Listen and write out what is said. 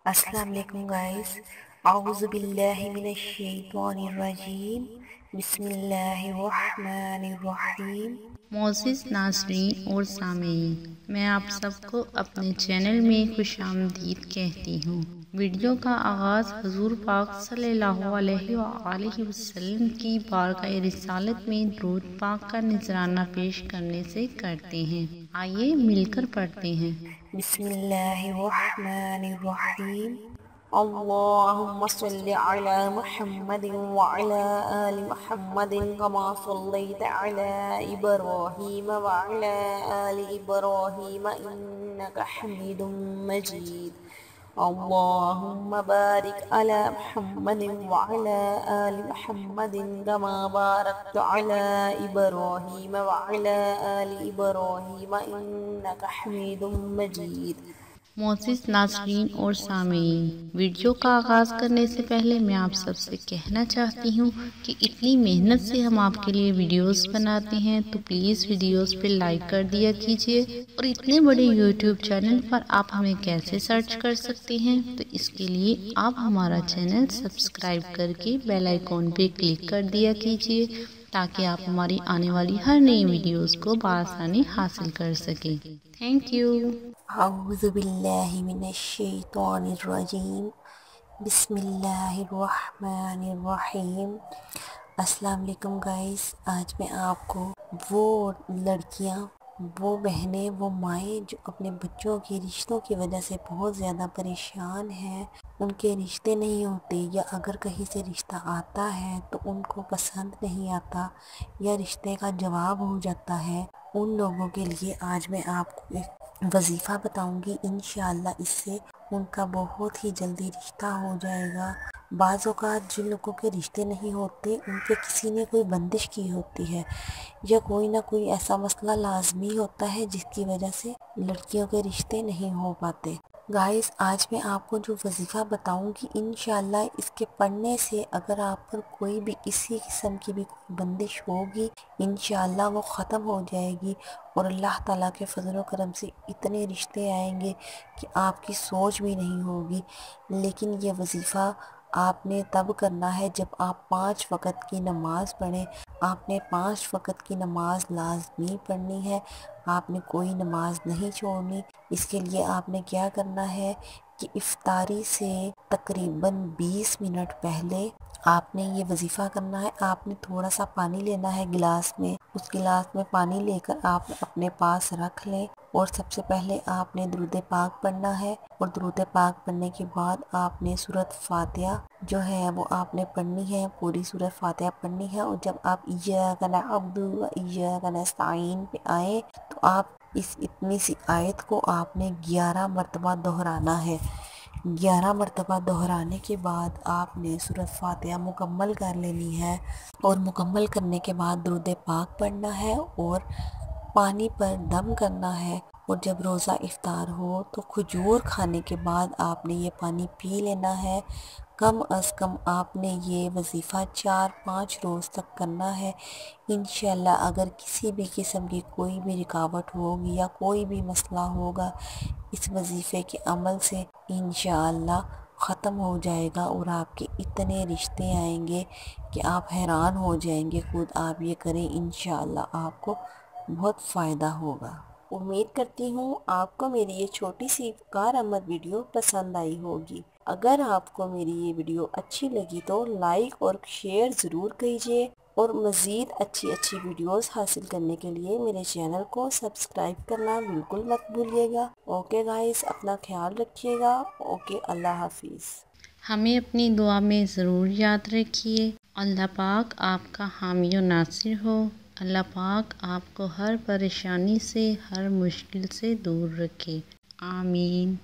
अस्सलाम वालेकुम गाइस। औज़ु बिल्लाहि मिनश शैतानिर रजीम। बिस्मिल्लाहिर्रहमानिर्रहीम। मोअज़्ज़िज़ नाज़रीन और सामीन, मैं आप सबको अपने चैनल में खुशामदीद कहती हूँ। वीडियो का आगाज़ हुज़ूर पाक सल्लल्लाहु अलैहि वसल्लम की बारगाह रिसालत में दुरूद पाक का नजराना पेश करने से करते हैं। आइए मिलकर पढ़ते हैं। बिस्मिल्लाहिर्रहमानिर्रहीम। अल्लाहुम्मा सल्लि अला मुहम्मदिन व अला आलि मुहम्मदिन कमा सल्लैता अला इब्राहीम व अला आलि इब्राहीम इन्नका हमीदुम मजीद। अल्लाहुम्मा बारिक अला मुहम्मदिन व अला आलि मुहम्मदिन कमा बारकता अला इब्राहीम व अला आलि इब्राहीम इन्नका हमीदुम मजीद। मोअज़्ज़िज़ नाज़रीन और सामीन, वीडियो का आगाज़ करने से पहले मैं आप सबसे कहना चाहती हूँ कि इतनी मेहनत से हम आपके लिए वीडियोस बनाते हैं, तो प्लीज़ वीडियोस पे लाइक कर दिया कीजिए। और इतने बड़े यूट्यूब चैनल पर आप हमें कैसे सर्च कर सकते हैं, तो इसके लिए आप हमारा चैनल सब्सक्राइब करके बेल आइकॉन पे क्लिक कर दिया कीजिए, ताकि आप हमारी आने वाली हर नई वीडियोस को बआसानी हासिल कर सकें। Thank you. औज़ु बिल्लाहि मिनश शैतानिर रजीम। बिस्मिल्लाहिर्रहमानिर्रहीम। अस्सलाम वालेकुम गाइस। आज मैं आपको वो लड़कियां, वो बहनें, वो माएँ जो अपने बच्चों के रिश्तों की वजह से बहुत ज़्यादा परेशान हैं, उनके रिश्ते नहीं होते, या अगर कहीं से रिश्ता आता है तो उनको पसंद नहीं आता या रिश्ते का जवाब हो जाता है, उन लोगों के लिए आज मैं आपको एक वजीफ़ा बताऊंगी। इंशाअल्लाह इससे उनका बहुत ही जल्दी रिश्ता हो जाएगा। बाज़ औक़ात जिन लोगों के रिश्ते नहीं होते, उन पे किसी ने कोई बंदिश की होती है, या कोई ना कोई ऐसा मसला लाजमी होता है जिसकी वजह से लड़कियों के रिश्ते नहीं हो पाते। गाइस, आज मैं आपको जो वजीफ़ा बताऊंगी, इंशाअल्लाह इसके पढ़ने से अगर आप पर कोई भी इसी किस्म की भी कोई बंदिश होगी, इंशाअल्लाह वो ख़त्म हो जाएगी और अल्लाह ताला के फजल व करम से इतने रिश्ते आएंगे कि आपकी सोच भी नहीं होगी। लेकिन ये वजीफ़ा आपने तब करना है जब आप 5 वक़्त की नमाज़ पढ़ें। आपने 5 वक़्त की नमाज़ लाज़मी पढ़नी है, आपने कोई नमाज नहीं छोड़नी। इसके लिए आपने क्या करना है कि इफ्तारी से तकरीबन 20 मिनट पहले आपने ये वजीफ़ा करना है। आपने थोड़ा सा पानी लेना है गिलास में, उस गिलास में पानी लेकर आप अपने पास रख लें और सबसे पहले आपने दुरूद पाक पढ़ना है। और दुरूद पाक पढ़ने के बाद आपने सूरत फातिहा जो है वो आपने पढ़नी है, पूरी सूरत फातिहा पढ़नी है। और जब आप इय्याका नअबुदु व इय्याका नस्तईन पे आए तो आप इस इतनी सी आयत को आपने 11 मरतबा दोहराना है। 11 मरतबा दोहराने के बाद आपने सूरत फातिहा मुकम्मल कर लेनी है। और मुकम्मल करने के बाद दुरूद पाक पढ़ना है और पानी पर दम करना है। और जब रोज़ा इफ्तार हो तो खजूर खाने के बाद आपने ये पानी पी लेना है। कम अज़ कम आपने ये वजीफ़ा 4-5 रोज़ तक करना है। इंशाअल्लाह अगर किसी भी किस्म की कोई भी रुकावट होगी या कोई भी मसला होगा, इस वजीफ़े के अमल से इंशाअल्लाह ख़त्म हो जाएगा और आपके इतने रिश्ते आएंगे कि आप हैरान हो जाएंगे। खुद आप ये करें, इंशाअल्लाह आपको बहुत फ़ायदा होगा। उम्मीद करती हूँ आपको मेरी ये छोटी सी कारआमद वीडियो पसंद आई होगी। अगर आपको मेरी ये वीडियो अच्छी लगी तो लाइक और शेयर ज़रूर कीजिए और मज़ीद अच्छी अच्छी वीडियोस हासिल करने के लिए मेरे चैनल को सब्सक्राइब करना बिल्कुल मत भूलिएगा। ओके गाइस, अपना ख्याल रखिएगा। ओके, अल्लाह हाफिज़। हमें अपनी दुआ में ज़रूर याद रखिए। अल्लाह पाक आपका हामी और नासिर हो। अल्लाह पाक आपको हर परेशानी से, हर मुश्किल से दूर रखे। आमीन।